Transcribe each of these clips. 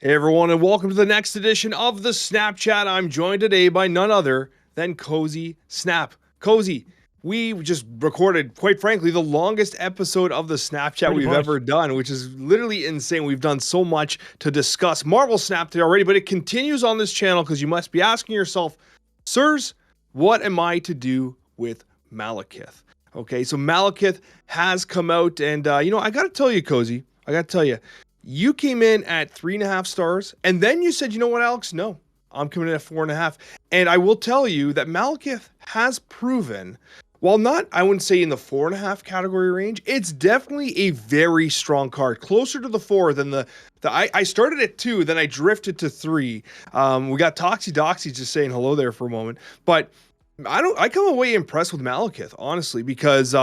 Hey everyone, and welcome to the next edition of the Snapchat. I'm joined today by none other than Cozy Snap. Cozy, we just recorded, quite frankly, the longest episode of the Snapchat Pretty we've much. ever done, which is literally insane. We've done so much to discuss Marvel Snap today already, but it continues on this channel because you must be asking yourself, sirs, what am I to do with Malekith? Okay, so Malekith has come out, and I gotta tell you, Cozy, you came in at 3.5 stars, and then you said, you know what, Alex? No, I'm coming in at 4.5. And I will tell you that Malekith has proven, while not, I wouldn't say in the 4.5 category range, it's definitely a very strong card, closer to the 4 than I started at 2, then I drifted to 3. We got Toxie Doxie just saying hello there for a moment, but I come away impressed with Malekith, honestly, because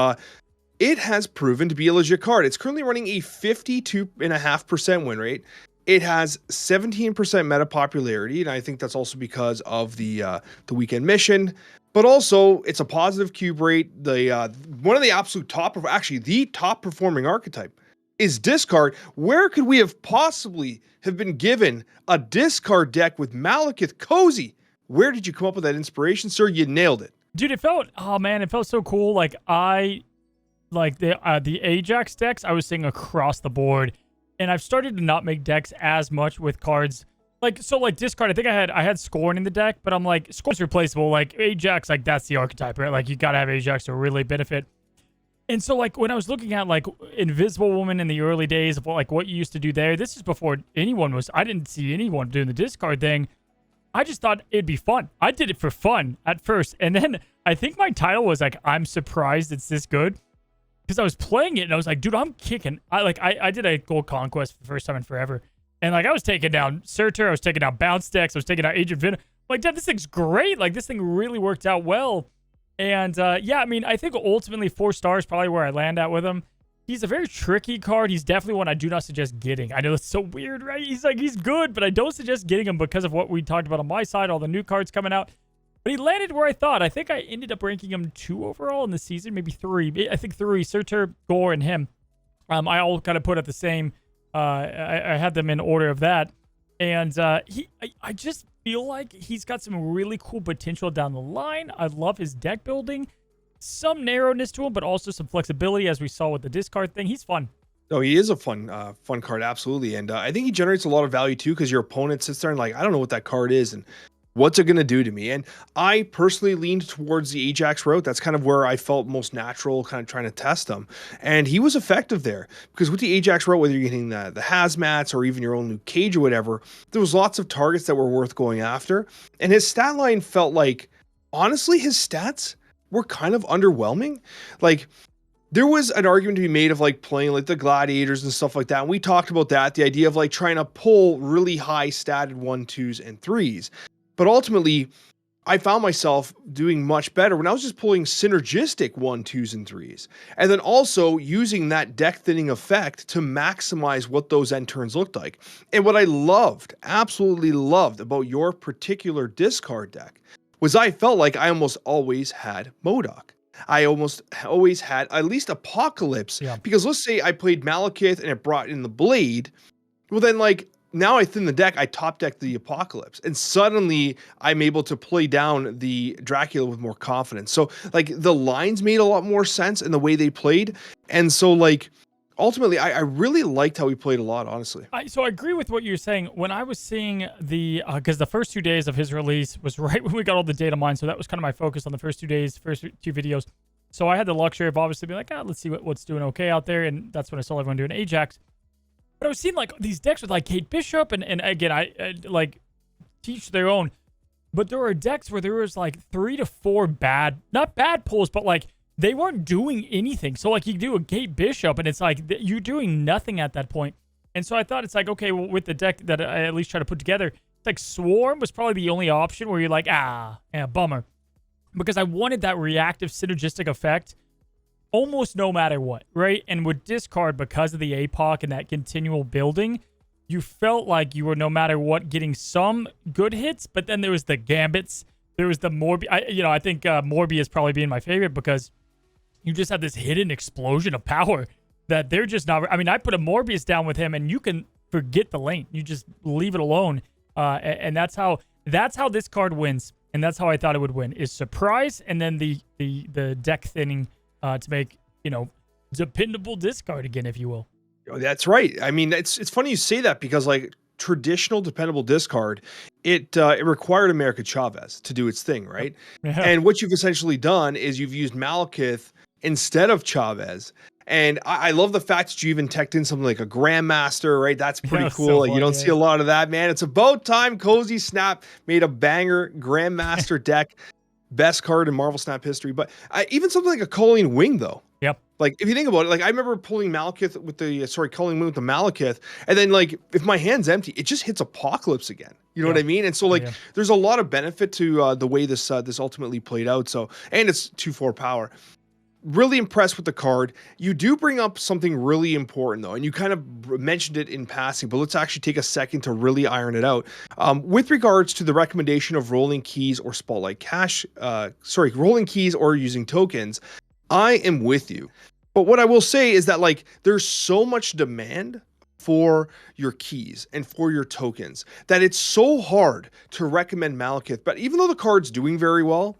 it has proven to be a legit card. It's currently running a 52.5% win rate. It has 17% meta popularity, and I think that's also because of the weekend mission. But also, it's a positive cube rate. One of the absolute top, actually the top performing archetype is discard. Where could we have possibly have been given a discard deck with Malekith? Cozy, where did you come up with that inspiration, sir? You nailed it. Dude, it felt so cool. The Ajax decks I was seeing across the board, and I've started to not make decks as much with cards like discard. I think I had Scorn in the deck, but I'm like, Scorn's replaceable. Like Ajax, like that's the archetype, right? Like you gotta have Ajax to really benefit. And so like when I was looking at like Invisible Woman in the early days of like what you used to do there, this is before I didn't see anyone doing the discard thing. I just thought it'd be fun. I did it for fun at first, and then I think my title was like, I'm surprised it's this good. Because I was playing it and I was like, dude, I'm kicking. I did a Gold Conquest for the first time in forever. And like I was taking down Surtur, I was taking down Bounce decks, I was taking down Agent Venom. I'm like, Dad, this thing's great. Like this thing really worked out well. And yeah, I mean, I think ultimately 4 stars probably where I land at with him. He's a very tricky card. He's definitely one I do not suggest getting. I know it's so weird, right? He's good, but I don't suggest getting him because of what we talked about on my side, all the new cards coming out. But he landed where I thought. I think I ended up ranking him 2 overall in the season, maybe 3. I think 3, Surtur, Gore, and him. I all kind of put at the same. I had them in order of that. And I just feel like he's got some really cool potential down the line. I love his deck building. Some narrowness to him, but also some flexibility, as we saw with the discard thing. He's fun. Oh, he is a fun card, absolutely. And I think he generates a lot of value, too, because your opponent sits there and like, I don't know what that card is, and what's it going to do to me? And I personally leaned towards the Ajax route. That's kind of where I felt most natural, kind of trying to test him. And he was effective there because with the Ajax route, whether you're getting the hazmats or even your own Luke Cage or whatever, there was lots of targets that were worth going after. And his stat line felt like, honestly, his stats were kind of underwhelming. Like, there was an argument to be made of like playing like the gladiators and stuff like that. And we talked about that, the idea of like trying to pull really high statted 1, 2s, and 3s. But ultimately, I found myself doing much better when I was just pulling synergistic 1, 2s, and 3s. And then also using that deck thinning effect to maximize what those end turns looked like. And what I absolutely loved about your particular discard deck was I felt like I almost always had MODOK. I almost always had at least Apocalypse. Yeah. Because let's say I played Malekith and it brought in the Blade. Well, then like, now I thin the deck, I top deck the Apocalypse, and suddenly I'm able to play down the Dracula with more confidence. So like the lines made a lot more sense in the way they played. And so like ultimately I really liked how he played a lot, honestly. So I agree with what you're saying. When I was seeing because the first 2 days of his release was right when we got all the data mined. So that was kind of my focus on the first 2 days, first 2 videos. So I had the luxury of obviously being like, let's see what's doing okay out there. And that's when I saw everyone doing Ajax. But I was seeing like these decks with like Kate Bishop, and again, I like teach their own. But there were decks where there was like 3 to 4 not bad pulls, but like they weren't doing anything. So like you do a Kate Bishop, and it's like you're doing nothing at that point. And so I thought it's like, okay, well, with the deck that I at least try to put together, it's like Swarm was probably the only option where you're like, yeah, bummer. Because I wanted that reactive synergistic effect almost no matter what, right? And with discard, because of the APOC and that continual building, you felt like you were, no matter what, getting some good hits, but then there was the Gambits, there was the I think Morbius probably being my favorite because you just have this hidden explosion of power that they're just not. I mean, I put a Morbius down with him, and you can forget the lane. You just leave it alone. And that's how this card wins. And that's how I thought it would win, is surprise, and then the deck thinning to make, dependable discard again, if you will. Oh, that's right. I mean, it's funny you say that, because like traditional dependable discard, it required America Chavez to do its thing, right? Yeah. And what you've essentially done is you've used Malekith instead of Chavez. And I love the fact that you even teched in something like a Grandmaster, right? That's pretty cool. So Like, you fun, don't see a lot of that, man. It's about time Cozy Snap made a banger Grandmaster deck. Best card in Marvel Snap history. But even something like a Culling Wing, though. Yep. Like, if you think about it, like, I remember pulling Malekith with the, Culling Wing with the Malekith. And then, like, if my hand's empty, it just hits Apocalypse again. You know what I mean? And so, like, there's a lot of benefit to the way this ultimately played out. So, and it's 2/4 power. Really impressed with the card. You do bring up something really important, though, and you kind of mentioned it in passing, but let's actually take a second to really iron it out. With regards to the recommendation of rolling keys or Spotlight Cash, rolling keys or using tokens, I am with you. But what I will say is that, like, there's so much demand for your keys and for your tokens that it's so hard to recommend Malekith. But even though the card's doing very well,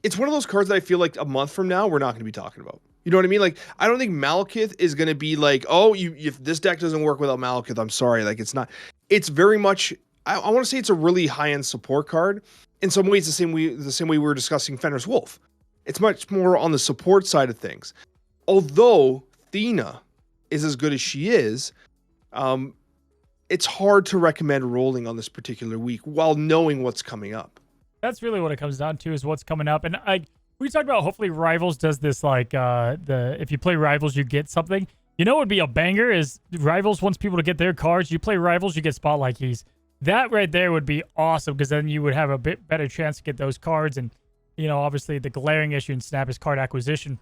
it's one of those cards that I feel like a month from now, we're not going to be talking about. You know what I mean? Like, I don't think Malekith is going to be like, oh, if this deck doesn't work without Malekith, I'm sorry. Like, it's not. It's very much, I want to say it's a really high-end support card. In some ways, the same way we were discussing Fenris Wolf. It's much more on the support side of things. Although Thena is as good as she is, it's hard to recommend rolling on this particular week while knowing what's coming up. That's really what it comes down to, is what's coming up. And we talked about, hopefully Rivals does this, like if you play Rivals, you get something. You know what would be a banger is Rivals wants people to get their cards. You play Rivals, you get Spotlight Keys. That right there would be awesome, because then you would have a bit better chance to get those cards. And, obviously the glaring issue in Snap is card acquisition.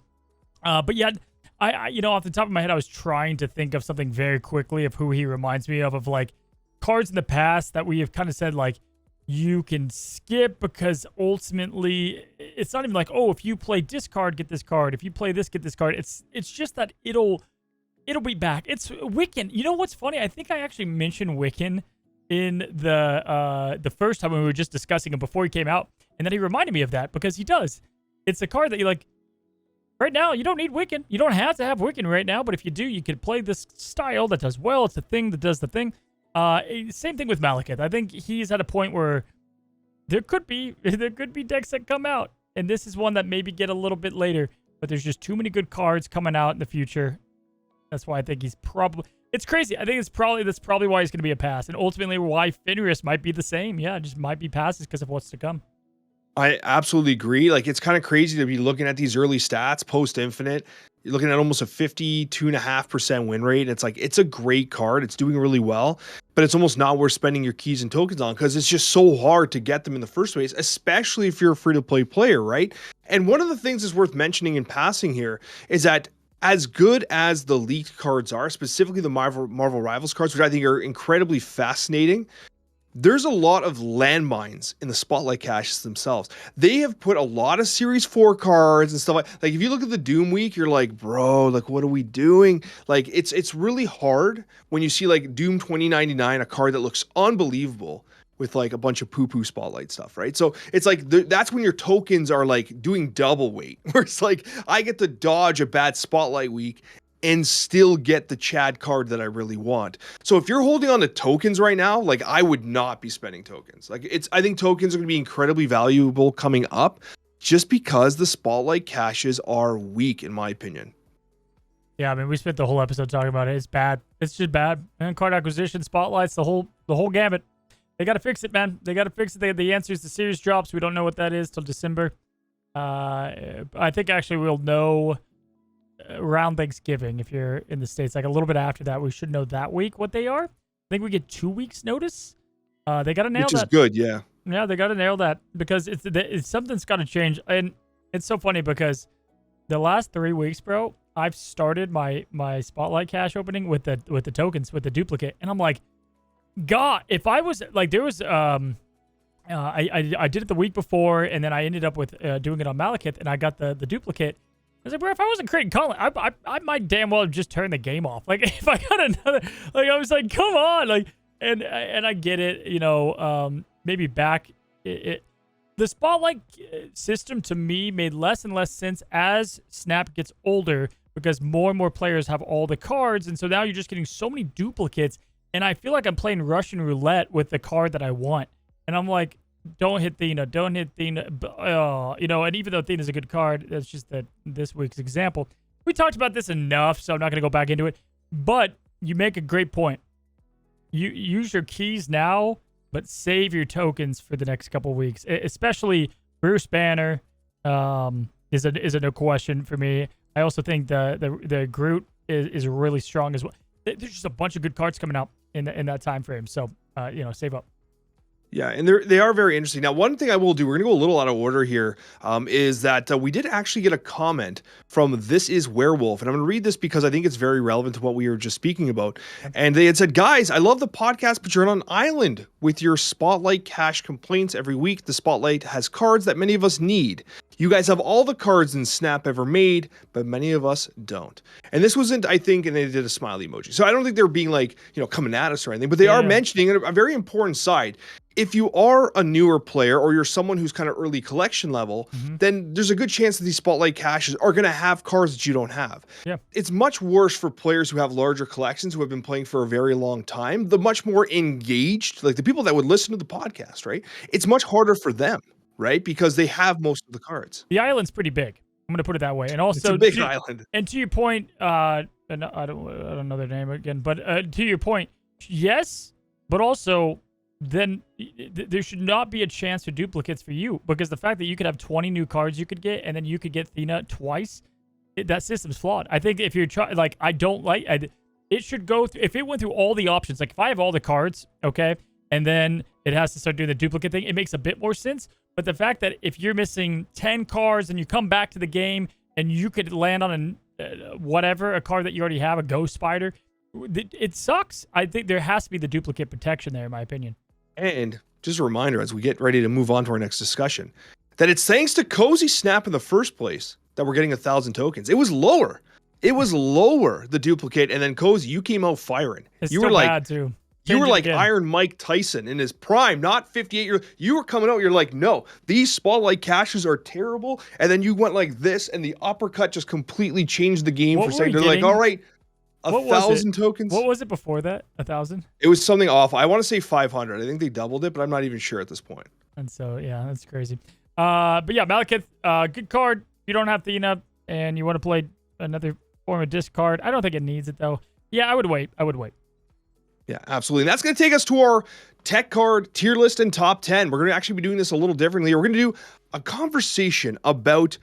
But yet, I off the top of my head, I was trying to think of something very quickly of who he reminds me of like cards in the past that we have kind of said, like, you can skip because ultimately it's not even like, oh, if you play discard, get this card. If you play this, get this card. It's just that it'll be back. It's Wiccan. You know what's funny? I think I actually mentioned Wiccan in the first time when we were just discussing him before he came out, and then he reminded me of that, because he does. It's a card that you like. Right now, you don't need Wiccan. You don't have to have Wiccan right now, but if you do, you could play this style that does well. It's a thing that does the thing. Same thing with Malekith. I think he's at a point where there could be decks that come out, and this is one that maybe get a little bit later, but there's just too many good cards coming out in the future. That's why I think he's probably. It's crazy. I think that's probably why he's going to be a pass, and ultimately why Fenris might be the same. Yeah, just might be passes because of what's to come. I absolutely agree. Like, it's kind of crazy to be looking at these early stats post Infinite. You're looking at almost a 52.5% win rate. It's like, it's a great card. It's doing really well, but it's almost not worth spending your keys and tokens on, because it's just so hard to get them in the first place, especially if you're a free-to-play player, right? And one of the things is worth mentioning in passing here is that as good as the leaked cards are, specifically the Marvel Rivals cards, which I think are incredibly fascinating, there's a lot of landmines in the Spotlight Caches themselves. They have put a lot of Series 4 cards and stuff like if you look at the Doom Week, you're like, bro, like, what are we doing? Like, it's really hard when you see like Doom 2099, a card that looks unbelievable with like a bunch of poo-poo Spotlight stuff, right? So it's like, that's when your tokens are like doing double weight, where it's like, I get to dodge a bad Spotlight week and still get the Chad card that I really want. So if you're holding on to tokens right now, like, I would not be spending tokens. Like, I think tokens are going to be incredibly valuable coming up, just because the Spotlight caches are weak, in my opinion. Yeah, I mean, we spent the whole episode talking about it. It's bad. It's just bad. And card acquisition, Spotlights, the whole gamut. They got to fix it, man. They got to fix it. The answer is the series drops. We don't know what that is till December. I think actually we'll know around Thanksgiving, if you're in the States, like a little bit after that. We should know that week what they are. I think we get 2 weeks notice. They got to nail that. Which is good, yeah. Yeah, they got to nail that, because it's something's got to change. And it's so funny because the last 3 weeks, bro, I've started my Spotlight cache opening with the tokens, with the duplicate, and I'm like, God, if I was like, there was I did it the week before, and then I ended up with doing it on Malekith, and I got the duplicate. was like, bro, if I wasn't creating content, I might damn well have just turned the game off. Like, if I got another, like, I was like, come on, like, and I get it, you know, maybe back, the spotlight system to me made less and less sense as Snap gets older because more and more players have all the cards, and so now you're just getting so many duplicates, and I feel like I'm playing Russian roulette with the card that I want, and I'm like, don't hit Thena, don't hit Thena, you know, and even though Thena's a good card, that's just this week's example. We talked about this enough, so I'm not going to go back into it, but you make a great point. You use your keys now, but save your tokens for the next couple weeks, especially Bruce Banner is a no question for me. I also think the Groot is really strong as well. There's just a bunch of good cards coming out in that time frame, so you know, save up. Yeah, and they are very interesting. Now, one thing I will do, we're going to go a little out of order here, is that we did actually get a comment from This Is Werewolf, and I'm going to read this because I think it's very relevant to what we were just speaking about. And they had said, guys, I love the podcast, but you're on an island with your Spotlight cash complaints every week. The Spotlight has cards that many of us need. You guys have all the cards in Snap ever made, but many of us don't. And this wasn't, I think, and they did a smiley emoji. So I don't think they're being like, you know, coming at us or anything, but they are mentioning a very important side. If you are a newer player or you're someone who's kind of early collection level, then there's a good chance that these Spotlight caches are going to have cards that you don't have. Yeah. It's much worse for players who have larger collections, who have been playing for a very long time, the much more engaged, like the people that would listen to the podcast, right? It's much harder for them, right? Because they have most of the cards. The island's pretty big. I'm going to put it that way. And also, it's a big island. And to your point, and I don't know their name again, but to your point, yes, but also then there should not be a chance for duplicates for you, because the fact that you could have 20 new cards you could get, and then you could get Thena twice, that system's flawed. I think if you're trying, like, it should go through, if it went through all the options, like if I have all the cards, okay, and then it has to start doing the duplicate thing, it makes a bit more sense. But the fact that if you're missing 10 cards and you come back to the game and you could land on a card that you already have, a Ghost Spider, it sucks. I think there has to be the duplicate protection there, in my opinion. And just a reminder as we get ready to move on to our next discussion, that it's thanks to Cozy Snap in the first place that we're getting 1,000 tokens. It was lower. The duplicate, and then Cozy, you came out firing. You were like bad too. You were like Iron Mike Tyson in his prime, not 58 You were coming out, you're like, no, these Spotlight caches are terrible. And then you went like this, and the uppercut just completely changed the game for saying, they're like, all right, 1,000 tokens. What was it before that? 1,000? It was something awful. I want to say 500. I think they doubled it, but I'm not even sure at this point. And so, yeah, that's crazy. But yeah, Malekith, good card. You don't have Thena, and you want to play another form of discard. I don't think it needs it, though. Yeah, I would wait. Yeah, absolutely. And that's going to take us to our tech card tier list and top 10. We're going to actually be doing this a little differently. We're going to do a conversation about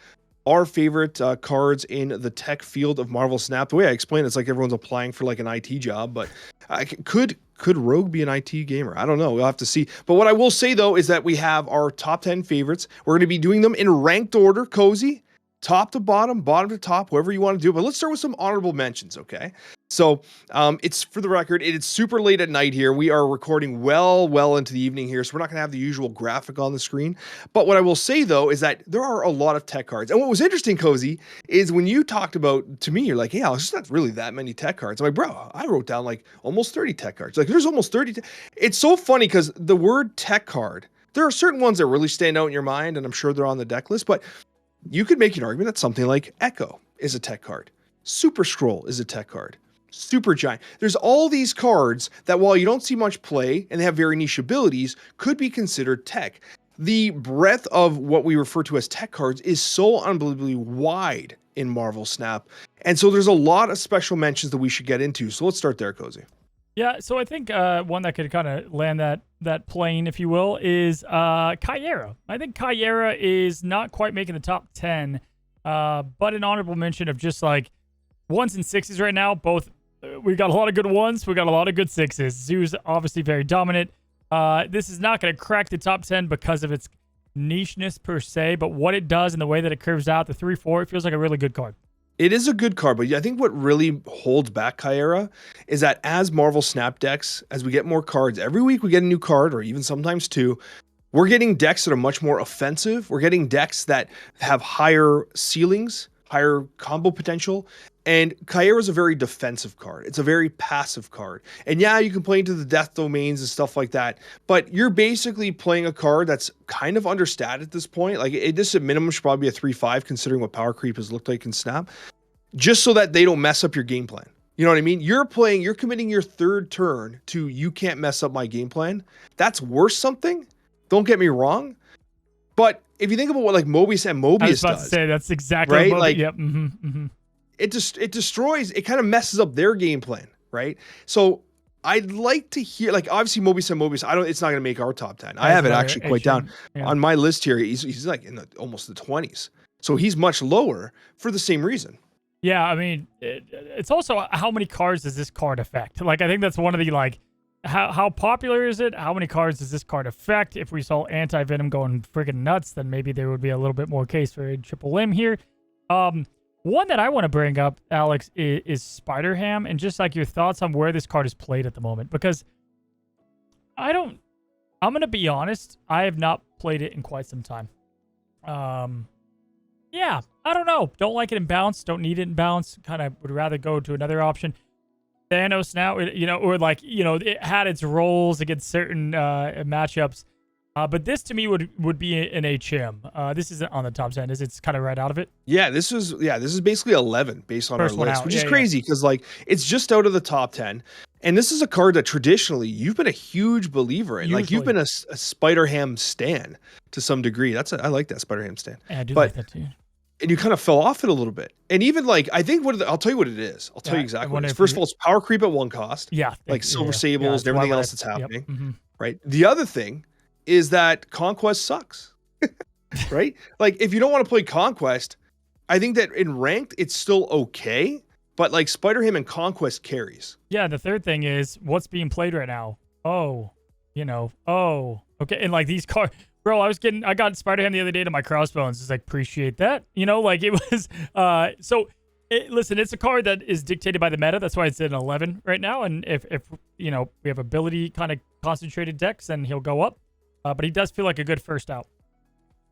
our favorite cards in the tech field of Marvel Snap. The way I explain it's like everyone's applying for like an IT job, but could Rogue be an IT gamer? I don't know. We'll have to see. But what I will say, though, is that we have our top 10 favorites. We're going to be doing them in ranked order, Cozy. Top to bottom, bottom to top, whoever you want to do. But let's start with some honorable mentions, okay? So it's, for the record, it is super late at night here. We are recording well into the evening here, so we're not going to have the usual graphic on the screen. But what I will say, though, is that there are a lot of tech cards. And what was interesting, Cozy, is when you talked about, to me, you're like, yeah, it's not really that many tech cards. I'm like, bro, I wrote down like almost 30 tech cards. Like, there's almost 30. It's so funny because the word tech card, there are certain ones that really stand out in your mind, and I'm sure they're on the deck list, but you could make an argument that something like Echo is a tech card. Super Scroll is a tech card. Super Giant. There's all these cards that, while you don't see much play and they have very niche abilities, could be considered tech. The breadth of what we refer to as tech cards is so unbelievably wide in Marvel Snap. And so there's a lot of special mentions that we should get into. So let's start there, Cozy. Yeah, so I think one that could kind of land that plane, if you will, is Kyera. I think Kyera is not quite making the top 10, but an honorable mention of just like 1s and 6s right now. Both, we got a lot of good 1s, we got a lot of good 6s. Zoo's obviously very dominant. This is not going to crack the top 10 because of its nicheness per se, but what it does and the way that it curves out, the 3-4, it feels like a really good card. It is a good card, but I think what really holds back Kyera is that as Marvel Snap decks, as we get more cards, every week we get a new card, or even sometimes two, we're getting decks that are much more offensive. We're getting decks that have higher ceilings, higher combo potential. And Kyra is a very defensive card. It's a very passive card. And yeah, you can play into the death domains and stuff like that, but you're basically playing a card that's kind of understat at this point. Like this at minimum should probably be a 3/5 considering what power creep has looked like in Snap, just so that they don't mess up your game plan. You know what I mean? You're committing your third turn to you can't mess up my game plan. That's worth something. Don't get me wrong. But if you think about what like Mobius and Mobius I was about does, to say that's exactly right? what Like, yep. it destroys, it kind of messes up their game plan, right? So I'd like to hear, like, obviously Mobius and Mobius, it's not going to make our top 10. I have it actually quite down on my list here. He's like in almost the 20s. So he's much lower for the same reason. Yeah, I mean, it's also how many cards does this card affect? Like, I think that's one of the, like, how popular is it? How many cards does this card affect? If we saw Anti-Venom going friggin' nuts, then maybe there would be a little bit more case for a triple limb here. One that I want to bring up, Alex, is Spider-Ham, and just like your thoughts on where this card is played at the moment. Because I'm going to be honest, I have not played it in quite some time. Yeah, I don't know. Don't like it in bounce. Don't need it in bounce. Kind of would rather go to another option. Thanos now, or like, it had its roles against certain matchups. But this to me would be an HM. This isn't on the top 10. It's kind of right out of it. Yeah, this is basically 11 based on First our list, out. which is crazy because like it's just out of the top 10. And this is a card that traditionally you've been a huge believer in. Usually. Like you've been a Spider-Ham stan to some degree. I like that Spider-Ham stan. Yeah, I do like that too. And you kind of fell off it a little bit. And even like, I think I'll tell you what it is. I'll tell you exactly what it is. First of all, it's power creep at 1 cost. Yeah. Like Silver Sables and everything else that's happening. Yep. Mm-hmm. Right. The other thing is that Conquest sucks. Right? Like if you don't want to play Conquest, I think that in ranked, it's still okay. But like Spider-Ham and Conquest carries. Yeah. The third thing is what's being played right now. Okay. And like these cards. Bro, I got Spider-Ham the other day to my crossbones. It's like, appreciate that. Like it was, listen, it's a card that is dictated by the meta. That's why it's at 11 right now. And if we have ability kind of concentrated decks, then he'll go up. But he does feel like a good first out.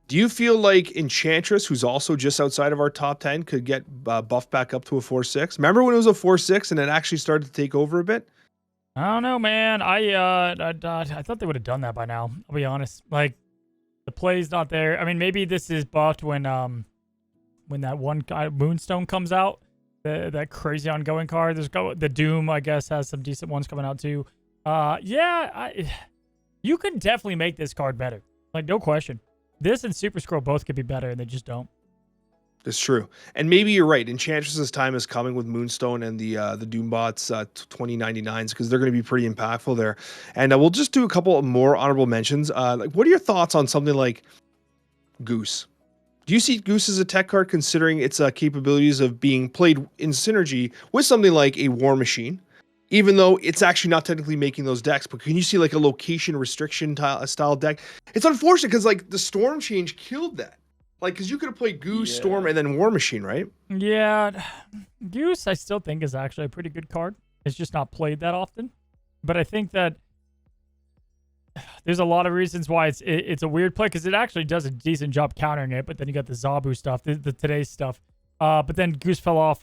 Do you feel like Enchantress, who's also just outside of our top 10, could get buffed back up to a 4/6? Remember when it was a 4/6 and it actually started to take over a bit? I don't know, man. I thought they would have done that by now. I'll be honest. Like, the play's not there. I mean, maybe this is buffed when that one guy, Moonstone, comes out. That crazy ongoing card. The Doom, I guess, has some decent ones coming out too. You can definitely make this card better. Like, no question. This and Super Scroll both could be better, and they just don't. That's true. And maybe you're right. Enchantress's time is coming with Moonstone and the Doombots 2099s because they're going to be pretty impactful there. And we'll just do a couple more honorable mentions. Like, what are your thoughts on something like Goose? Do you see Goose as a tech card considering its capabilities of being played in synergy with something like a War Machine? Even though it's actually not technically making those decks, but can you see like a location restriction style deck? It's unfortunate because like the Storm change killed that. Like, because you could have played Goose, Storm, and then War Machine, right? Yeah. Goose, I still think, is actually a pretty good card. It's just not played that often. But I think that there's a lot of reasons why it's a weird play, because it actually does a decent job countering it, but then you got the Zabu stuff, the today's stuff. But then Goose fell off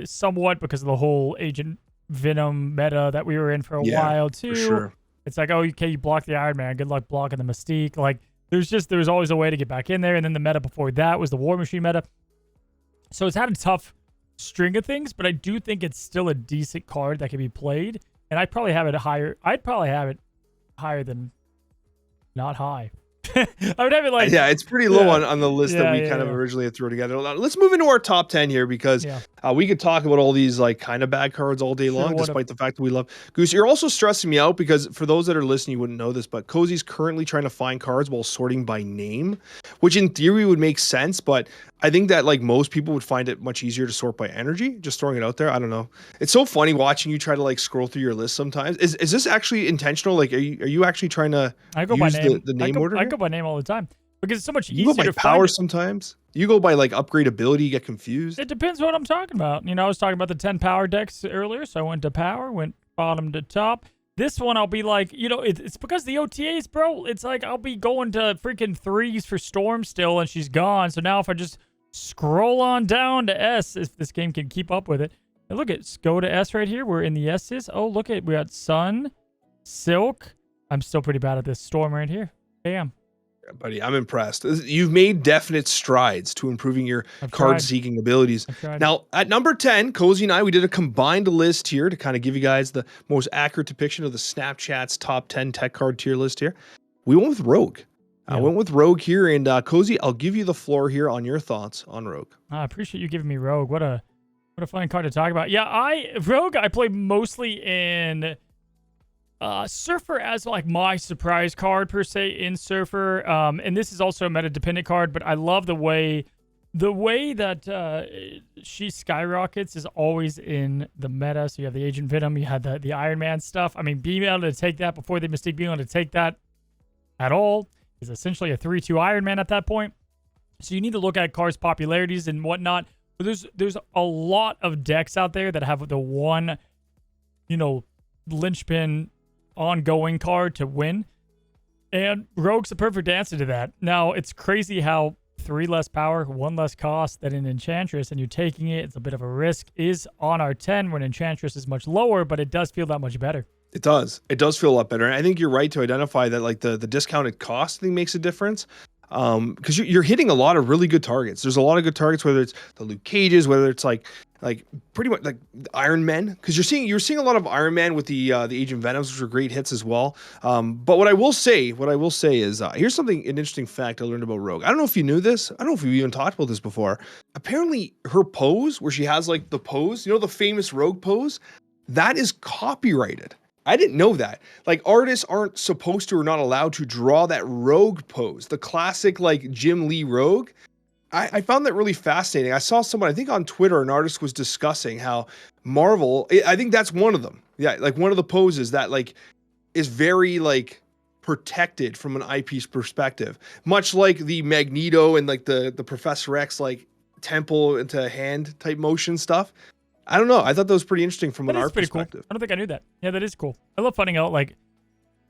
somewhat because of the whole Agent Venom meta that we were in for a while, too. For sure. It's like, oh, okay, you block the Iron Man. Good luck blocking the Mystique. Like, there's always a way to get back in there. And then the meta before that was the War Machine meta. So it's had a tough string of things, but I do think it's still a decent card that can be played. And I'd probably have it higher. I'd probably have it higher than not high. I would have it like... Yeah, it's pretty low on the list that we kind of originally had thrown together. Let's move into our top 10 here because we could talk about all these like kind of bad cards all day long, despite the fact that we love Goose. You're also stressing me out because for those that are listening, you wouldn't know this, but Cozy's currently trying to find cards while sorting by name, which in theory would make sense, but I think that like most people would find it much easier to sort by energy. Just throwing it out there. I don't know. It's so funny watching you try to like scroll through your list sometimes. Is this actually intentional? Like, are you actually trying to use the name order? I go by name all the time because it's so much easier you go by to power find. Sometimes you go by like upgrade ability. You get confused. It depends what I'm talking about. I was talking about the 10 power decks earlier, so I went to power, went bottom to top. This one, I'll be like, it's because the OTAs, bro. It's like I'll be going to freaking 3s for Storm still, and she's gone. So now if I just scroll on down to S if this game can keep up with it. And look at, go to S right here. We're in the S's. Oh, look at, we got Sun, Silk. I'm still pretty bad at this. Storm right here. Bam. Yeah, buddy, I'm impressed. You've made definite strides to improving your I've card tried. seeking abilities. I've tried. Now, at number 10, Cozy and I, we did a combined list here to kind of give you guys the most accurate depiction of the Snapchat's top 10 tech card tier list here. We went with Rogue. I Yeah. went with Rogue here, and Cozy, I'll give you the floor here on your thoughts on Rogue. I appreciate you giving me Rogue. What a fun card to talk about. Yeah, Rogue I play mostly in Surfer as like my surprise card per se in Surfer. And this is also a meta dependent card, but I love the way that she skyrockets is always in the meta. So you have the Agent Venom, you had the Iron Man stuff. I mean, being able to take that before they mistake being able to take that at all is essentially a 3-2 Iron Man at that point. So you need to look at cards' popularities and whatnot. But there's a lot of decks out there that have the one, linchpin ongoing card to win. And Rogue's the perfect answer to that. Now, it's crazy how 3 less power, 1 less cost than an Enchantress, and you're taking it. It's a bit of a risk. Is on our 10 when Enchantress is much lower, but it does feel that much better. It does. It does feel a lot better. And I think you're right to identify that like the discounted cost thing makes a difference. Because you're hitting a lot of really good targets. There's a lot of good targets, whether it's the Luke Cages, whether it's like pretty much like Iron Men. Because you're seeing a lot of Iron Man with the Agent Venoms, which are great hits as well. But what I will say is here's an interesting fact I learned about Rogue. I don't know if you knew this. I don't know if we even talked about this before. Apparently, her pose, where she has like the pose, the famous Rogue pose, that is copyrighted. I didn't know that. Like, artists aren't supposed to or not allowed to draw that Rogue pose, the classic like Jim Lee Rogue. I found that really fascinating. I saw someone, I think on Twitter, an artist was discussing how Marvel, I think that's one of them. Yeah, like one of the poses that like is very like protected from an IP's perspective, much like the Magneto and like the Professor X like temple into hand type motion stuff. I don't know. I thought that was pretty interesting from an art perspective. Cool. I don't think I knew that. Yeah, that is cool. I love finding out like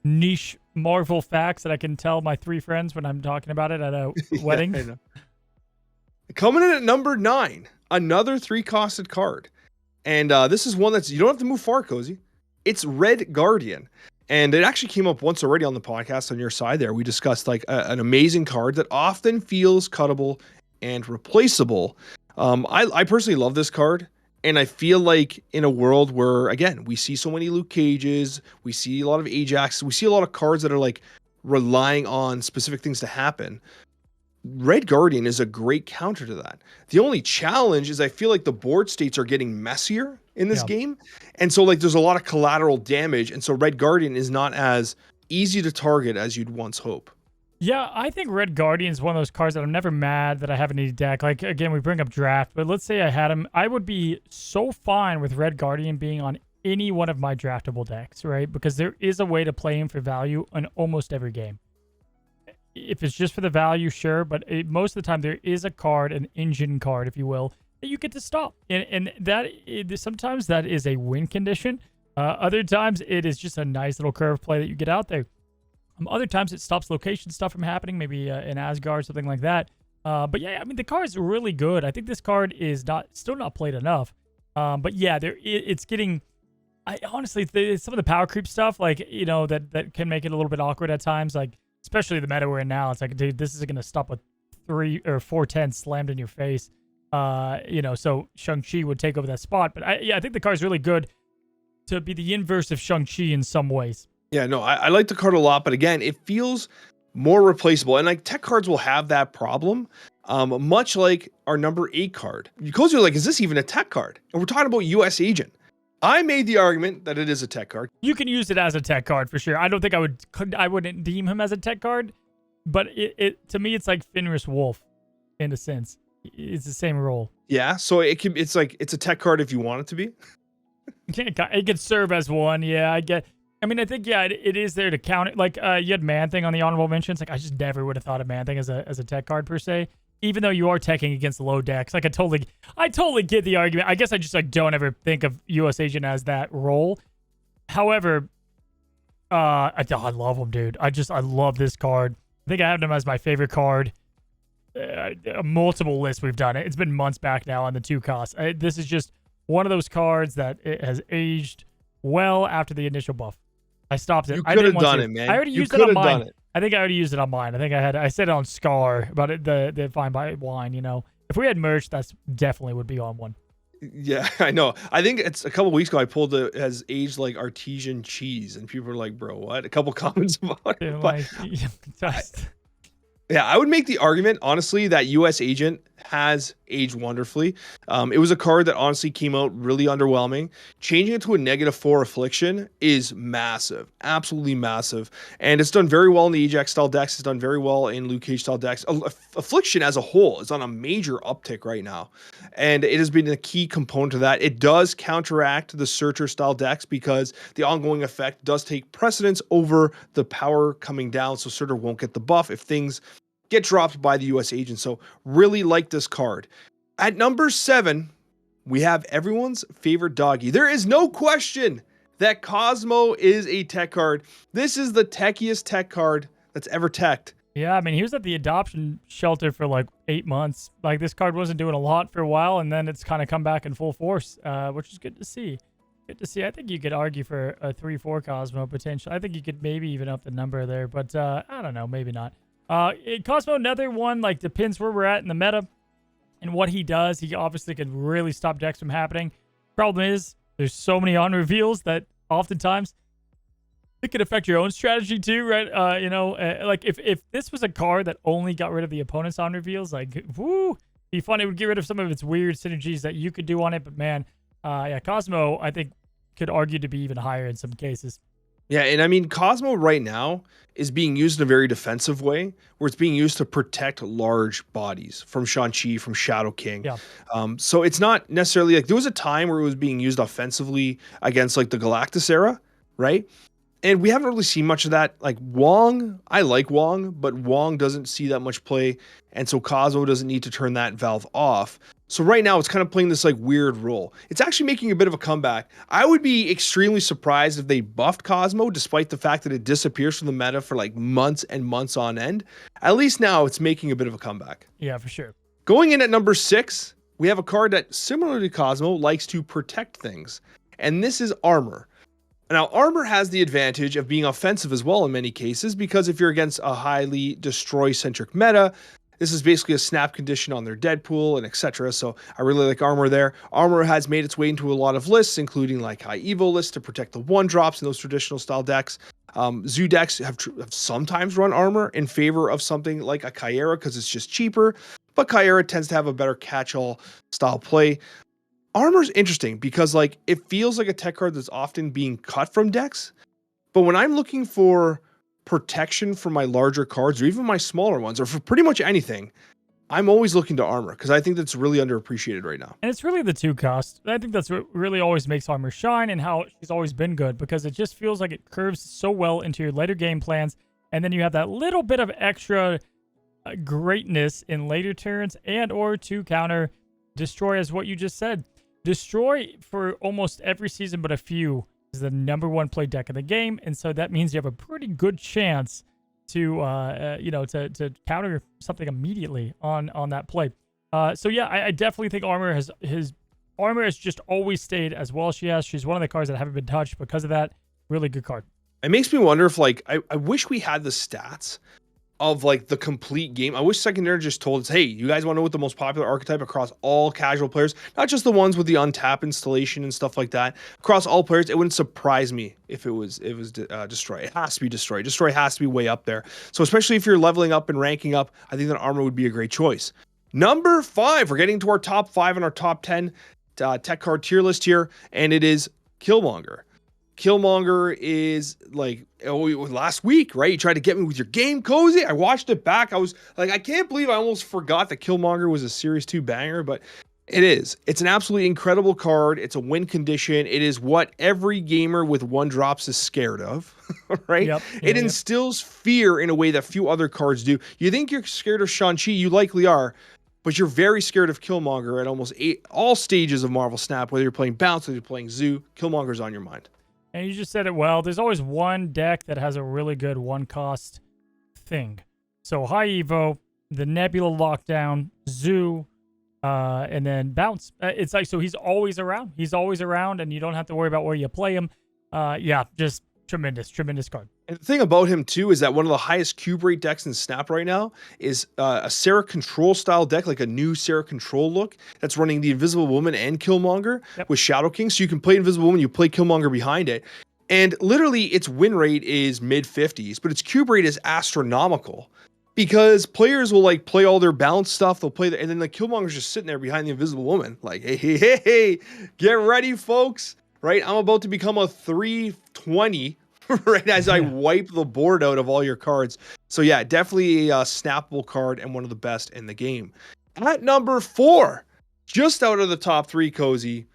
niche Marvel facts that I can tell my 3 friends when I'm talking about it at a wedding. I know. Coming in at number 9, another 3-costed card. And this is one you don't have to move far, Cozy. It's Red Guardian. And it actually came up once already on the podcast on your side there. We discussed like an amazing card that often feels cuttable and replaceable. I personally love this card. And I feel like in a world where, again, we see so many Luke Cages, we see a lot of Ajax, we see a lot of cards that are like relying on specific things to happen. Red Guardian is a great counter to that. The only challenge is I feel like the board states are getting messier in this game. And so like there's a lot of collateral damage. And so Red Guardian is not as easy to target as you'd once hope. Yeah, I think Red Guardian is one of those cards that I'm never mad that I have in any deck. Like, again, we bring up draft, but let's say I had him. I would be so fine with Red Guardian being on any one of my draftable decks, right? Because there is a way to play him for value in almost every game. If it's just for the value, sure, but most of the time there is a card, an engine card, if you will, that you get to stop. And sometimes that is a win condition. Other times it is just a nice little curve play that you get out there. Other times it stops location stuff from happening, maybe in Asgard, something like that. But yeah, I mean, the card is really good. I think this card is still not played enough. But yeah, it's getting... honestly, some of the power creep stuff, like, that can make it a little bit awkward at times. Like, especially the meta we're in now. It's like, dude, this is going to stop with 3 or 4/10 slammed in your face. So Shang-Chi would take over that spot. But I think the card is really good to be the inverse of Shang-Chi in some ways. Yeah, no, I like the card a lot, but again, it feels more replaceable. And like tech cards will have that problem, much like our number 8 card. Because you're like, is this even a tech card? And we're talking about US Agent. I made the argument that it is a tech card. You can use it as a tech card for sure. I don't think I wouldn't deem him as a tech card, but it to me it's like Fenris Wolf in a sense. It's the same role. Yeah, so it's a tech card if you want it to be. It could serve as one. Yeah, I get. I mean, I think, yeah, it is there to count it. Like, you had Man-Thing on the honorable mentions. Like, I just never would have thought of Man-Thing as a tech card per se, even though you are teching against low decks. Like, I totally get the argument. I guess I just, like, don't ever think of US Agent as that role. However, I love him, dude. I love this card. I think I have him as my favorite card multiple lists we've done. It's been months back now on the 2 costs. This is just one of those cards that it has aged well after the initial buff. I stopped it. You I could didn't have want done to. it, man. I already You used it could on have done mine. it. I think I already used it on mine. I said it on Scar, but the Fine by Wine, you know. If we had merch, that's definitely would be on one. Yeah, I know. I think it's a couple weeks ago I pulled it as aged like artesian cheese, and people were like, "Bro, what?" A couple comments about They're it, but like, just, yeah, I would make the argument, honestly, that US Agent has aged wonderfully. It was a card that honestly came out really underwhelming. Changing it to a -4 Affliction is massive, absolutely massive. And it's done very well in the Ajax style decks. It's done very well in Luke Cage style decks. Affliction as a whole is on a major uptick right now. And it has been a key component of that. It does counteract the Searcher style decks because the ongoing effect does take precedence over the power coming down. So Searcher won't get the buff if things get dropped by the US Agent. So really like this card. At number 7, we have everyone's favorite doggy. There is no question that Cosmo is a tech card. This is the techiest tech card that's ever teched. yeah, I mean, he was at the adoption shelter for like 8 months. Like, this card wasn't doing a lot for a while, and then it's kind of come back in full force, which is good to see. Good to see. I think you could argue for a 3-4 Cosmo potential. I think you could maybe even up the number there, but I don't know, maybe not. Cosmo, another one, like, depends where we're at in the meta and what he does. He obviously could really stop decks from happening. Problem is, there's so many on reveals that oftentimes it could affect your own strategy too, right? Like if this was a card that only got rid of the opponent's on reveals, like, woo, be fun. It would get rid of some of its weird synergies that you could do on it. But man, yeah, Cosmo, I think, could argue to be even higher in some cases. Yeah, and I mean, Cosmo right now is being used in a very defensive way, where it's being used to protect large bodies from Shang-Chi, from Shadow King. Yeah. So it's not necessarily like there was a time where it was being used offensively against like the Galactus era, right? And we haven't really seen much of that. Like Wong, I like Wong, but Wong doesn't see that much play. And so Cosmo doesn't need to turn that valve off. So right now it's kind of playing this like weird role. It's actually making a bit of a comeback. I would be extremely surprised if they buffed Cosmo, despite the fact that it disappears from the meta for like months and months on end. At least now it's making a bit of a comeback. Yeah, for sure. Going in at number 6, we have a card that, similar to Cosmo, likes to protect things. And this is Armor. Now, Armor has the advantage of being offensive as well in many cases, because if you're against a highly destroy-centric meta, this is basically a snap condition on their Deadpool and etc. So I really like Armor there. Armor has made its way into a lot of lists, including like high Evo lists to protect the 1-drops in those traditional style decks. Zoo decks have sometimes run Armor in favor of something like a Chimera because it's just cheaper, but Chimera tends to have a better catch-all style play. Armor's interesting because like it feels like a tech card that's often being cut from decks, but when I'm looking for protection for my larger cards or even my smaller ones or for pretty much anything, I'm always looking to Armor because I think that's really underappreciated right now. And it's really the 2 cost. I think that's what really always makes Armor shine and how she's always been good, because it just feels like it curves so well into your later game plans, and then you have that little bit of extra greatness in later turns and or to counter Destroy, as what you just said. Destroy for almost every season but a few is the #1 play deck in the game, and so that means you have a pretty good chance to to counter something immediately on that play. So yeah, I definitely think Armor has just always stayed as well as she has. She's one of the cards that haven't been touched because of that. Really good card. It makes me wonder if like I wish we had the stats of like the complete game. I wish Secondary just told us, hey, you guys want to know what the most popular archetype across all casual players, not just the ones with the untap installation and stuff like that, across all players. It wouldn't surprise me if it was Destroy. It has to be Destroy. Destroy has to be way up there. So especially if you're leveling up and ranking up, I think that Armor would be a great choice. Number 5, we're getting to our top 5 and our top 10 tech card tier list here, and it is Killmonger. Killmonger is like, last week, right? You tried to get me with your game, Cozy. I watched it back. I was like, I can't believe I almost forgot that Killmonger was a Series 2 banger, but it is. It's an absolutely incredible card. It's a win condition. It is what every gamer with 1-drops is scared of, right? Yep. It instills fear in a way that few other cards do. You think you're scared of Shang-Chi, you likely are, but you're very scared of Killmonger at almost all stages of Marvel Snap, whether you're playing Bounce, whether you're playing Zoo, Killmonger's on your mind. And you just said it well. There's always one deck that has a really good 1-cost thing. So high Evo, the Nebula lockdown, Zoo, and then Bounce. It's like, so he's always around. He's always around, and you don't have to worry about where you play him. Yeah, just tremendous card. And the thing about him too is that one of the highest cube rate decks in Snap right now is a Sarah Control style deck, like a new Sarah Control look that's running the Invisible Woman and Killmonger with Shadow King. So you can play Invisible Woman, you play Killmonger behind it. And literally its win rate is mid 50s, but its cube rate is astronomical because players will like play all their balance stuff. They'll play and then the Killmonger's just sitting there behind the Invisible Woman. Like, hey, get ready, folks. Right? I'm about to become a 320 right as I wipe the board out of all your cards. So yeah, definitely a snappable card and one of the best in the game. At number 4, just out of the top 3, Cozy,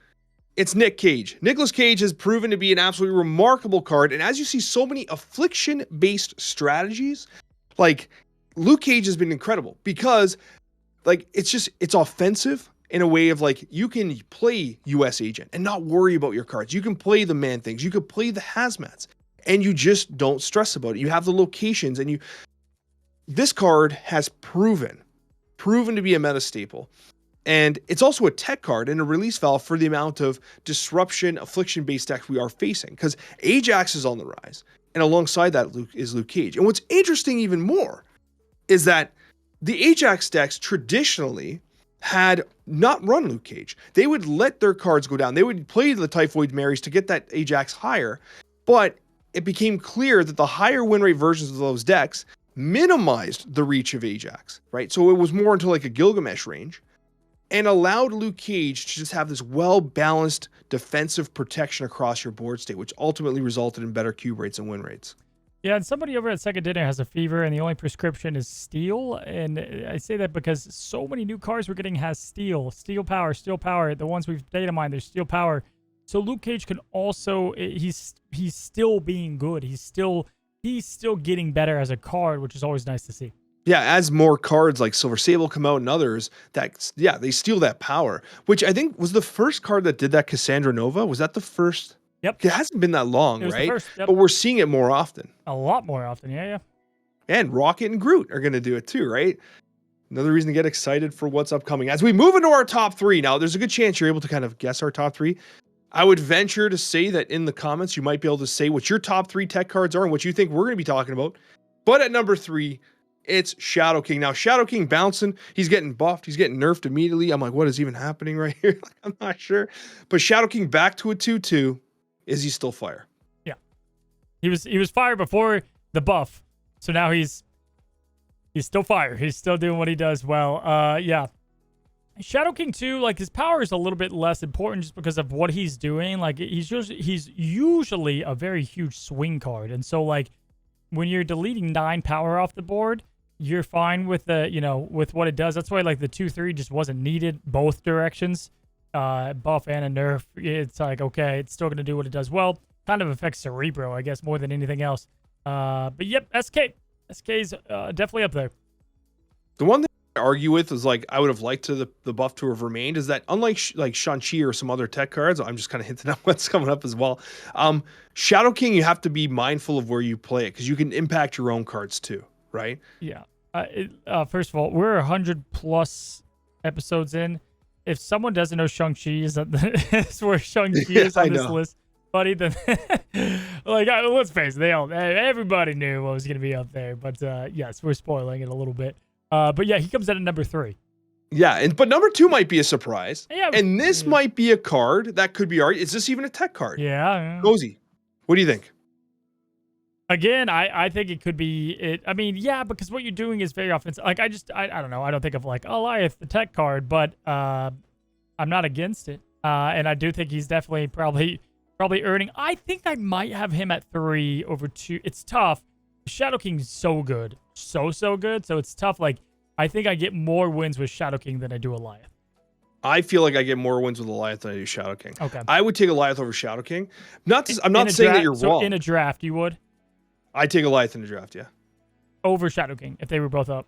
it's Nick Cage. Nicolas Cage has proven to be an absolutely remarkable card. And as you see so many affliction-based strategies, like Luke Cage has been incredible because like it's offensive in a way of like you can play US Agent and not worry about your cards. You can play the Man-Things. You can play the Hazmats. And you just don't stress about it. You have the locations and this card has proven to be a meta staple. And it's also a tech card and a release valve for the amount of disruption, affliction-based decks we are facing. Because Ajax is on the rise. And alongside that is Luke Cage. And what's interesting even more is that the Ajax decks traditionally had not run Luke Cage. They would let their cards go down. They would play the Typhoid Marys to get that Ajax higher. But it became clear that the higher win rate versions of those decks minimized the reach of Ajax, right? So it was more into like a Gilgamesh range and allowed Luke Cage to just have this well-balanced defensive protection across your board state, which ultimately resulted in better cube rates and win rates. Yeah, and somebody over at Second Dinner has a fever, and the only prescription is steel. And I say that because so many new cards we're getting has steel power. The ones we've data mined, there's steel power. So Luke Cage can also, he's still being good. He's still getting better as a card, which is always nice to see. Yeah, as more cards like Silver Sable come out and others, they steal that power, which I think was the first card that did that. Cassandra Nova, was that the first? Yep. It hasn't been that long, right? First, yep. But we're seeing it more often. A lot more often, yeah. And Rocket and Groot are going to do it too, right? Another reason to get excited for what's upcoming. As we move into our top 3, now there's a good chance you're able to kind of guess our top 3. I would venture to say that in the comments, you might be able to say what your top 3 tech cards are and what you think we're going to be talking about. But at number 3, it's Shadow King. Now, Shadow King bouncing, he's getting buffed, he's getting nerfed immediately. I'm like, what is even happening right here? I'm not sure. But Shadow King back to a 2/2. Is he still fire? Yeah. He was fire before the buff. So now he's still fire. He's still doing what he does well. Yeah. Shadow King 2, like his power is a little bit less important just because of what he's doing. Like he's usually a very huge swing card. And so like when you're deleting 9 power off the board, you're fine with with what it does. That's why like the 2/3 just wasn't needed both directions. Buff and a nerf. It's like, okay, it's still going to do what it does well. Kind of affects Cerebro, I guess, more than anything else. But yep, SK's definitely up there. The one thing I argue with is like I would have liked the buff to have remained is that unlike like Shang-Chi or some other tech cards, I'm just kind of hinting at what's coming up as well. Shadow King, you have to be mindful of where you play it because you can impact your own cards too, right? Yeah. First of all, we're 100+ episodes in. If someone doesn't know Shang-Chi is where Shang-Chi is on this list, buddy, then like let's face it, everybody knew what was going to be up there. But yes, we're spoiling it a little bit. But yeah, he comes in at number 3. Yeah, but number 2 might be a surprise. Yeah, and this might be a card that could be argued. Is this even a tech card? Yeah. Cozy, what do you think? Again, I think it could be it. I mean, yeah, because what you're doing is very offensive. Like I don't know. I don't think of like Goliath, the tech card, but I'm not against it. And I do think he's definitely probably earning. I think I might have him at 3 over 2. It's tough. Shadow King's so good. So good. So it's tough. Like, I think I get more wins with Shadow King than I do Goliath. I feel like I get more wins with Goliath than I do Shadow King. Okay. I would take Goliath over Shadow King. I'm not saying that you're wrong. In a draft, you would? I'd take Goliath in a draft, yeah. Over Shadow King, if they were both up.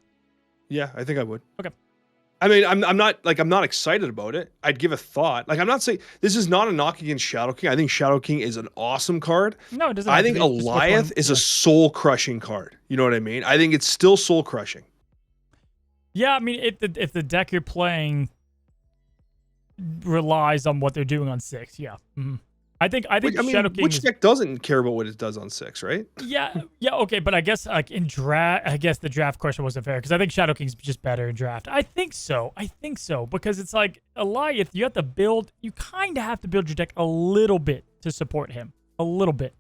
Yeah, I think I would. Okay. I mean, I'm not excited about it. I'd give a thought. Like, I'm not saying this is not a knock against Shadow King. I think Shadow King is an awesome card. No, it doesn't. I think Goliath is a soul crushing card. You know what I mean? I think it's still soul crushing. Yeah, I mean, if the deck you're playing relies on what they're doing on 6, yeah. I think Which, I Shadow mean, King which is. deck doesn't care about what it does on 6, right? Yeah, okay, but I guess like in draft, I guess the draft question wasn't fair because I think Shadow King's just better in draft. I think so because it's like Goliath, you kind of have to build your deck a little bit to support him, a little bit,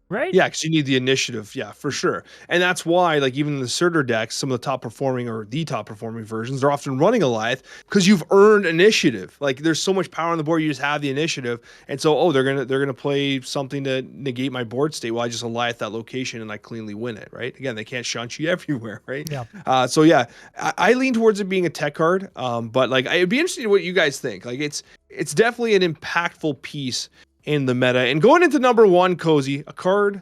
right? Yeah, because you need the initiative. Yeah, for sure. And that's why, like, even in the Surtur decks, some of the top performing or the top performing versions, they're often running Goliath because you've earned initiative. Like, there's so much power on the board, you just have the initiative. And so, oh, they're gonna play something to negate my board state. Well, I just Goliath that location and I cleanly win it, right? Again, they can't shunt you everywhere, right? Yeah. So yeah, I lean towards it being a tech card. But like, it'd be interesting what you guys think. Like, it's definitely an impactful piece in the meta. And going into number 1, Cozy, a card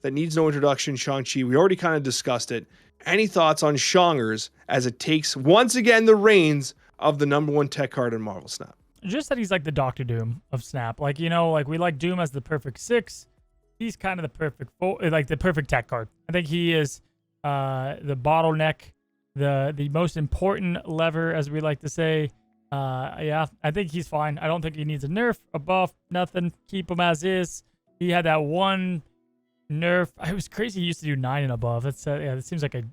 that needs no introduction, Shang-Chi. We already kind of discussed it. Any thoughts on Shangers as it takes, once again, the reins of the number 1 tech card in Marvel Snap? Just that he's like the Doctor Doom of Snap. Like, like we like Doom as the perfect 6. He's kind of the perfect like the perfect tech card. I think he is the bottleneck, the most important lever, as we like to say. Yeah, I think he's fine. I don't think he needs a nerf, a buff, nothing. Keep him as is. He had that one nerf. It was crazy. He used to do 9 and above. That's yeah. That seems like a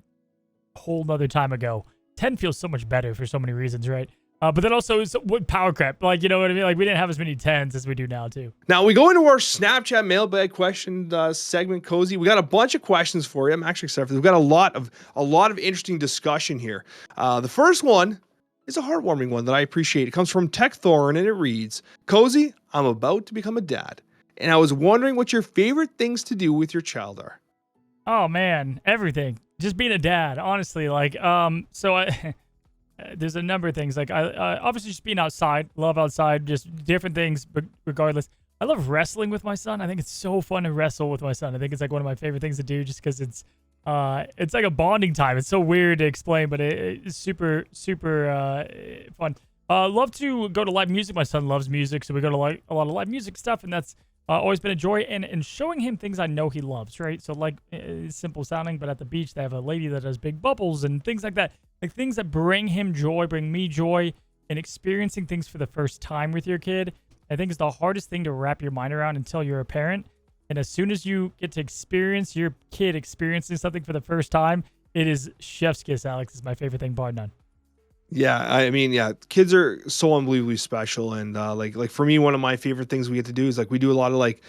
whole nother time ago. 10 feels so much better for so many reasons, right? But then also it's power creep. Like, you know what I mean? Like, we didn't have as many 10s as we do now too. Now we go into our Snapchat mailbag question segment, Cozy. We got a bunch of questions for you. I'm actually excited for this. We've got a lot of interesting discussion here. The first one is a heartwarming one that I appreciate. It comes from Tech Thorn and it reads, Cozy, I'm about to become a dad, and I was wondering what your favorite things to do with your child are. Oh man, everything. Just being a dad, honestly. Like, so I there's a number of things. Like, I obviously just being outside, love outside, just different things. But regardless, I love wrestling with my son. I think it's so fun to wrestle with my son. I think it's like one of my favorite things to do, just because it's like a bonding time. It's so weird to explain, but it's super fun. Love to go to live music. My son loves music, so we go to like a lot of live music stuff, and that's always been a joy. And showing him things I know he loves, right? So like, it's simple sounding, but at the beach they have a lady that does big bubbles and things like that. Like things that bring him joy, bring me joy, and experiencing things for the first time with your kid, I think is the hardest thing to wrap your mind around until you're a parent. And as soon as you get to experience your kid experiencing something for the first time, it is chef's kiss, Alex. It's my favorite thing, bar none. Yeah, I mean, yeah, kids are so unbelievably special, and like for me, one of my favorite things we get to do is like we do a lot of like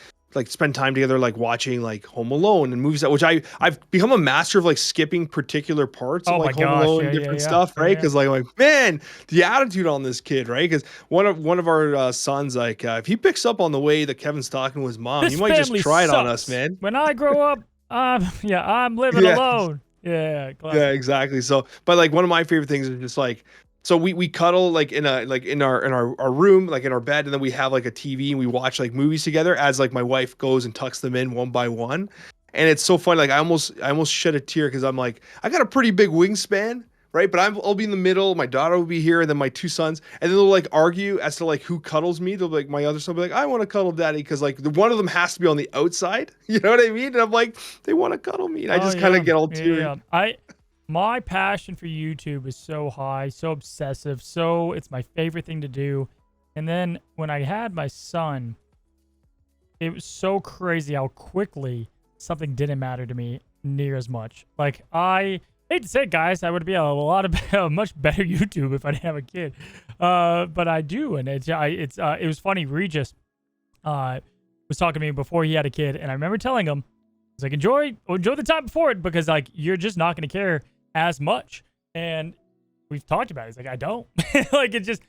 spend time together, like watching like Home Alone and movies that which I've become a master of like skipping particular parts of like Home Alone and different stuff, right? Because like man, the attitude on this kid, right? Because one of our sons, like if he picks up on the way that Kevin's talking to his mom, he might just try it on us, man. When I grow up, I'm living alone. Yeah, classic. Yeah, exactly. So, but like one of my favorite things is just like, so we cuddle like in our room, like in our bed, and then we have like a TV and we watch like movies together as like my wife goes and tucks them in one by one. And it's so funny. Like I almost shed a tear because I'm like, I got a pretty big wingspan, right? But I'll be in the middle, my daughter will be here, and then my 2 sons, and then they'll like argue as to like who cuddles me. They'll be like, my other son will be like, I want to cuddle daddy, because like one of them has to be on the outside. You know what I mean? And I'm like, they want to cuddle me. And I just kind of get all teary. Yeah. My passion for YouTube is so high, so obsessive, so it's my favorite thing to do. And then when I had my son, it was so crazy how quickly something didn't matter to me near as much. Like, I hate to say it, guys, I would be a much better YouTube if I didn't have a kid. But I do, and it was funny. Regis was talking to me before he had a kid, and I remember telling him, I was like, enjoy the time before it, because like you're just not going to care as much. And we've talked about it. He's like, I don't. Like, it's just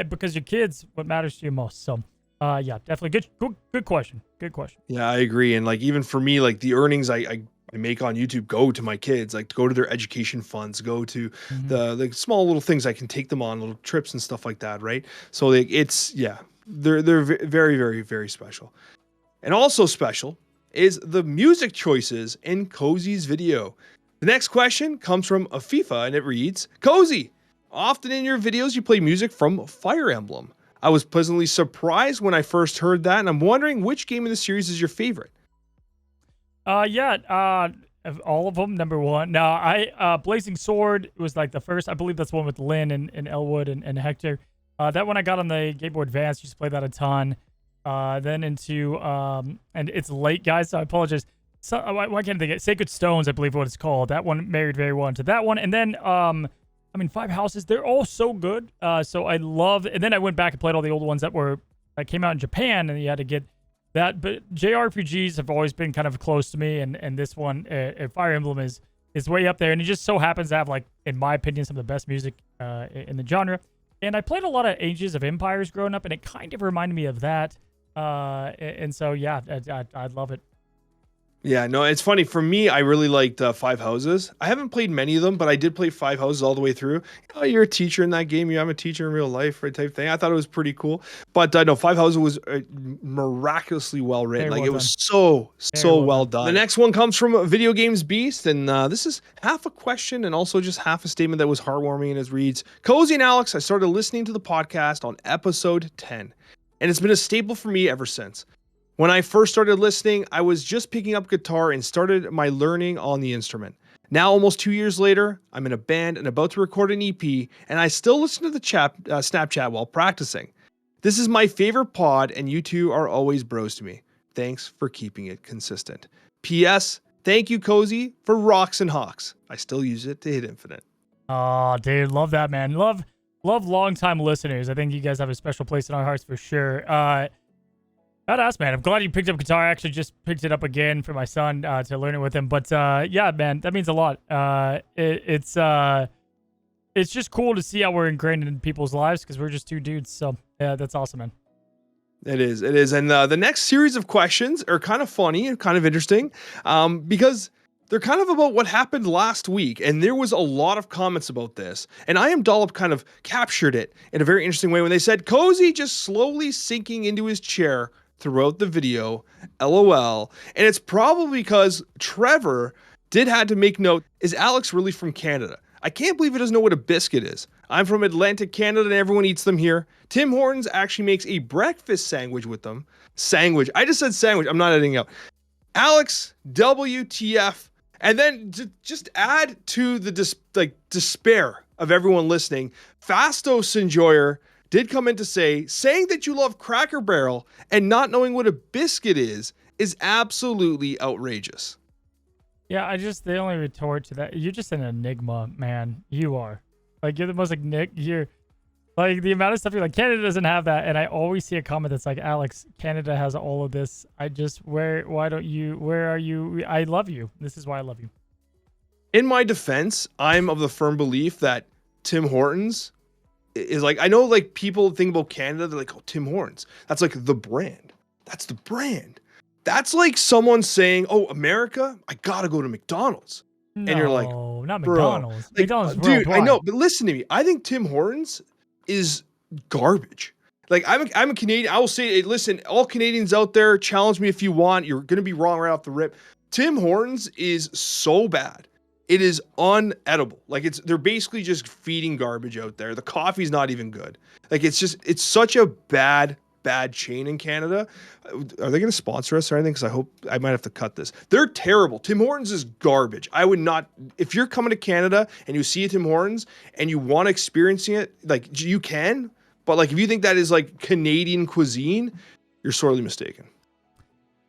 because your kids what matters to you most. So yeah, definitely good question. Good question. Yeah, I agree. And like even for me, like the earnings I make on YouTube go to my kids, like to go to their education funds, go to the small little things I can take them on, little trips and stuff like that, right? So like, they're very, very, very special. And also special is the music choices in Cozy's video. The next question comes from Afifa, and it reads, Cozy, often in your videos you play music from Fire Emblem. I was pleasantly surprised when I first heard that, and I'm wondering which game in the series is your favorite. of all of them, number one. No, Blazing Sword was like the first. I believe that's the one with Lynn and Elwood and Hector. That one I got on the Game Boy Advance. Used to play that a ton. Then into and it's late, guys, so I apologize. So why can't I think of it? Sacred Stones, I believe what it's called. That one married very well into that one. And then I mean, Five Houses, they're all so good. So I love, and then I went back and played all the old ones that came out in Japan, and you had to get that. But JRPGs have always been kind of close to me, and this one, Fire Emblem, is way up there. And it just so happens to have, like, in my opinion, some of the best music in the genre. And I played a lot of Ages of Empires growing up, and it kind of reminded me of that. And so, yeah, I love it. Yeah, no, it's funny. For me, I really liked Five Houses. I haven't played many of them, but I did play Five Houses all the way through. Oh, you're a teacher in that game. I'm a teacher in real life, right? Type thing. I thought it was pretty cool. But no, Five Houses was miraculously well written. Very Like, well it was so well done. The next one comes from Video Games Beast, and this is half a question and also just half a statement that was heartwarming, and it reads, Cozy and Alex, I started listening to the podcast on episode 10, and it's been a staple for me ever since. When I first started listening, I was just picking up guitar and started my learning on the instrument. Now, almost 2 years later, I'm in a band and about to record an EP, and I still listen to the Snapchat while practicing. This is my favorite pod, and you two are always bros to me. Thanks for keeping it consistent. P.S. Thank you, Cozy, for Rocks and Hawks. I still use it to hit infinite. Oh, dude, love that, man. Love long-time listeners. I think you guys have a special place in our hearts for sure. Badass, man. I'm glad you picked up guitar. I actually just picked it up again for my son to learn it with him. But yeah, man, that means a lot. It's just cool to see how we're ingrained in people's lives because we're just two dudes. So yeah, that's awesome, man. It is. And the next series of questions are kind of funny and kind of interesting because they're kind of about what happened last week. And there was a lot of comments about this. And I Am Dollop kind of captured it in a very interesting way when they said, Cozy just slowly sinking into his chair throughout the video, LOL. And it's probably because Trevor had to make note, is Alex really from Canada? I can't believe he doesn't know what a biscuit is. I'm from Atlantic Canada and everyone eats them here. Tim Hortons actually makes a breakfast sandwich with them. Sandwich. I just said sandwich. I'm not editing out. Alex, WTF. And then just add to the despair of everyone listening, Fastos Enjoyer did come in to say, saying that you love Cracker Barrel and not knowing what a biscuit is absolutely outrageous. Yeah, the only retort to that, you're just an enigma, man. You are. Like, you're the most you're like the amount of stuff you're like, Canada doesn't have that. And I always see a comment that's like, Alex, Canada has all of this. Where are you? I love you. This is why I love you. In my defense, I'm of the firm belief that Tim Hortons is like, I know like people think about Canada, they're like, oh, Tim Hortons. That's like the brand. That's the brand. That's like someone saying, oh, America, I gotta go to McDonald's. No, and you're like, not McDonald's. Like, McDonald's dude, worldwide. I know, but listen to me. I think Tim Hortons is garbage. Like, I'm a Canadian. I will say, listen, all Canadians out there, challenge me if you want. You're gonna be wrong right off the rip. Tim Hortons is so bad. It is unedible. Like, they're basically just feeding garbage out there. The coffee's not even good. Like, it's such a bad chain in Canada. Are they going to sponsor us or anything? Because I hope I might have to cut this. They're terrible. Tim Hortons is garbage. I would not, if you're coming to Canada and you see a Tim Hortons and you want to experience it, like, you can, but like, if you think that is like Canadian cuisine, you're sorely mistaken.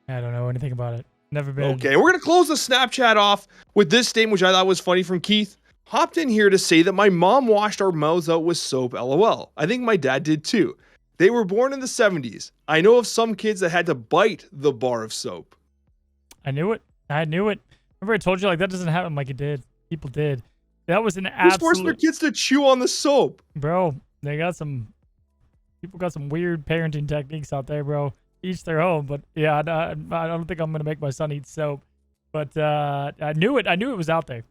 I don't know anything about it. Never been. Okay, we're going to close the Snapchat off with this statement, which I thought was funny from Keith. Hopped in here to say that my mom washed our mouths out with soap, LOL. I think my dad did too. They were born in the 70s. I know of some kids that had to bite the bar of soap. I knew it. Remember I told you, like, that doesn't happen like it did. People did. That was an absolute... Who's forcing their kids to chew on the soap? Bro, people got some weird parenting techniques out there, bro. Each their own, but yeah, I don't think I'm gonna make my son eat soap. But I knew it was out there.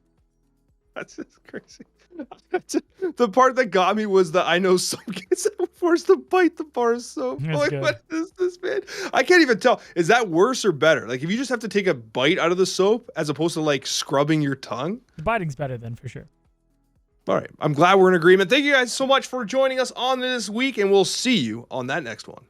That's just crazy. The part that got me was that I know some kids that were forced to bite the bar of soap. Like, good. what is this, man? I can't even tell. Is that worse or better? Like, if you just have to take a bite out of the soap as opposed to like scrubbing your tongue? The biting's better then, for sure. All right. I'm glad we're in agreement. Thank you guys so much for joining us on this week, and we'll see you on that next one.